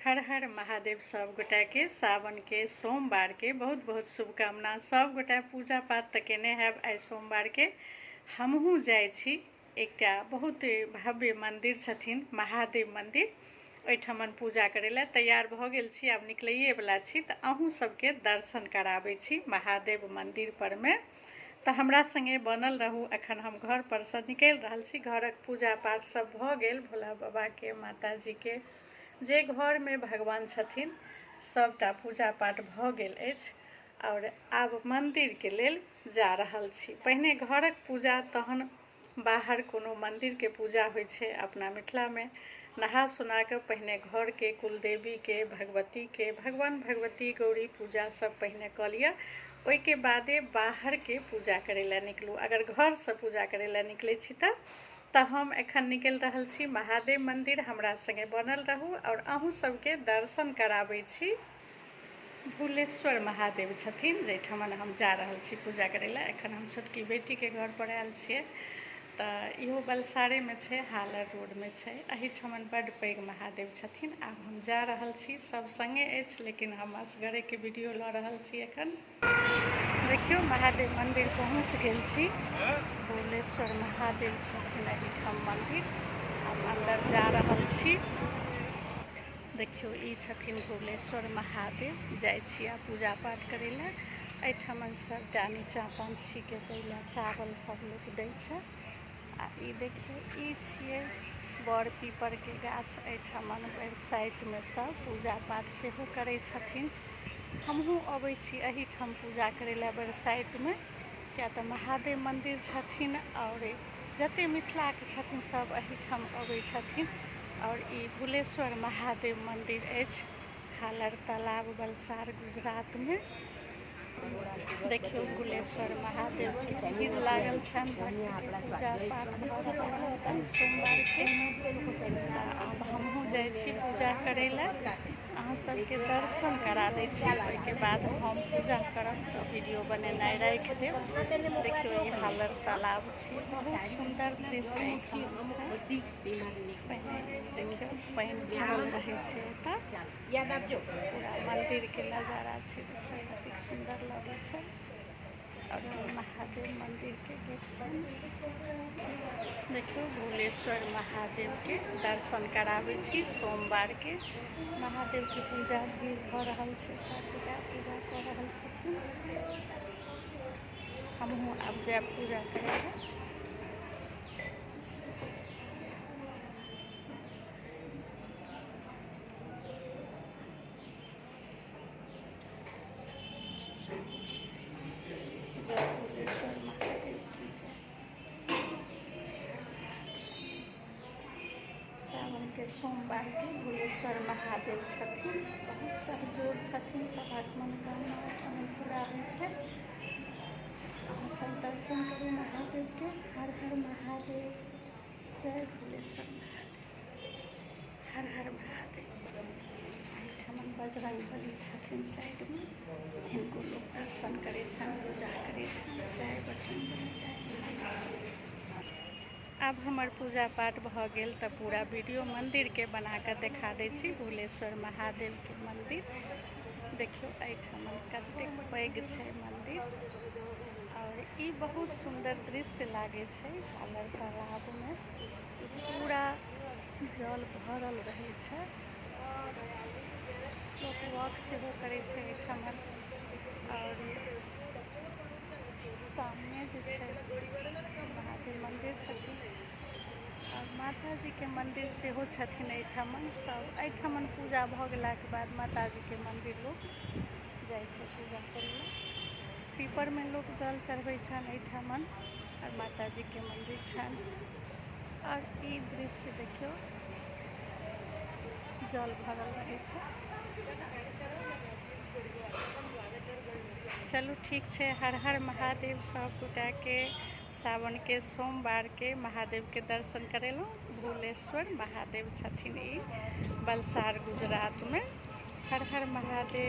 हर हर महादेव। सब गोटा के सावन के सोमवार के बहुत बहुत शुभकामना। सब गोटा पूजा पाठ तऽ केने हैब। आइ सोमवार के हमहूँ जाइ छी एकटा बहुत भव्य मंदिर छथिन महादेव मंदिर, ओहिठमन पूजा करे ला तैयार भऽ गेल छी। आब निकलैए वला छी तऽ अहूँ सबके दर्शन कराबै छी महादेव मंदिर पर में। तऽ हमरा संगे बनल रहू। एखन हम घर पर से निकलि रहल छी। घरक पूजा पाठ सब भऽ गेल। भोला बाबा के, माता जी के, जे घर में भगवान छथिन सबटा पूजा पाठ भऽ गेल अछि और आब मंदिर के लेल जा रहल छी। पहिने घरक पूजा, तहन बाहर कोनो मंदिर के पूजा होइ छै। अपना मिथिला में नहा सुना के पहिने घर के कुलदेवी के, भगवती के, भगवान भगवती गौरी पूजा सब पहिने कऽ लिअ। ओहिके बादे बाहर के पूजा करे ला निकलू। अगर घर से पूजा करे ला निकले छी तऽ हम एखन निकल रहल छी महादेव मंदिर। हमरा संगे बनल रहू और अहूँ सबके दर्शन कराबै छी। भुलेश्वर महादेव छथिन जैठमन हम जा रहल छी पूजा करे ला। एखन हम छोटकी बेटी के घर पर आयल छियै। तऽ इहो बलसारे में छै, हालर रोड में छै। एहिठमन बड्ड पैघ महादेव छथिन। आब हम जा रहल छी, सब संगे अछि, लेकिन हम असगरे के वीडियो लऽ रहल छी। एखन देखियो महादेव मंदिर पहुँच गेल छी। भुलेश्वर महादेव छथिन एहिठाम मंदिर। हम अंदर जा रहल छी। देखियो ई छथिन भुलेश्वर महादेव। जाइ छी आ पूजा पाठ करे ला। एहिठमन सबटा नीचाँ पंछी के दै ला चावल सब लोग दै छै। आ ई देखियो ई छियै बड़ पीपर के गाछ। एहिठमन बरसाइत में सब पूजा पाठ सेहो करै छथिन। हमहूँ अबै छी एहिठाम पूजा करे ला बरसाइत में, क्या तऽ महादेव मंदिर छथिन और जते मिथिला के छथिन सब एहिठाम अबै छथिन। और ई भुलेश्वर महादेव मंदिर अछि, हालर तालाब, बलसार, गुजरात में। देखियो भुलेश्वर महादेव के भीड़ लागल छनि। भक्त के पूजा पाठ भऽ रहल छनि सोमवार के। आब हमहूँ जाइ छी पूजा करे ला। अहाँ सबके दर्शन करा दै छी, ओहिके बाद हम पूजा करब तऽ वीडियो बनेनाइ राखि देब। देखियो ई हालर तालाब छी, बहुत सुंदर दृश्य एहिठाम छै। देखियो पानि भरल रहै छै ओतऽ। पूरा मंदिर के नजारा छै, देखियो कतेक सुंदर लगे छै। और महादेव मंदिर के गेट सन देखियो भुलेश्वर महादेव के दर्शन कराबै छी सोमवार के। महादेव के पूजा भी भऽ रहल छै, सब गोटा पूजा कऽ रहल छथिन। हमहूँ आब जायब पूजा करे ला। जय भुलेश्वर महादेव की जय। सावन के सोमवार के भुलेश्वर महादेव छथिन। बहुत सहजोर छथिन, सबक मनोकामना एहिठाम पूरा होइ छै। अहाँ सब दर्शन करू महादेव के। हर हर महादेव। जय भुलेश्वर महादेव। हर हर महादेव। एहिठमन बजरंग बली छथिन साइड में, हिनको लोग दर्शन करे छन, पूजा करे छन। जय बजरंग बली, जय भुलेश्वर। अब हमर पूजा पाठ भऽ गेल तऽ पूरा वीडियो मंदिर के बना के देखा दै छी। भुलेश्वर महादेव के मंदिर देखियो एहिठमन कतेक पैघ छै मंदिर। और ई बहुत सुंदर दृश्य लागे छै हालर तालाब में। पूरा जल भरल रहे छै। लोक वॉक सेहो करे छै एहिठमन। और सामने जे छै महादेव मंदिर छथिन और माता जी के मंदिर सेहो छथिन एहिठमन। सब एहिठमन पूजा भऽ गेला के बाद माता जी के मंदिर लोग जाइ छै पूजा करे ला। पीपर में लोग जल चढ़बै छनि एहिठमन और माता जी के मंदिर छनि। और ई दृश्य देखियो जल भरल रहे छै। चलू ठीक छै। हर हर महादेव। सब गोटा के सावन के सोमवार के महादेव के दर्शन करेलहुँ। भुलेश्वर महादेव छथिन ई बलसार गुजरात में। हर हर महादेव।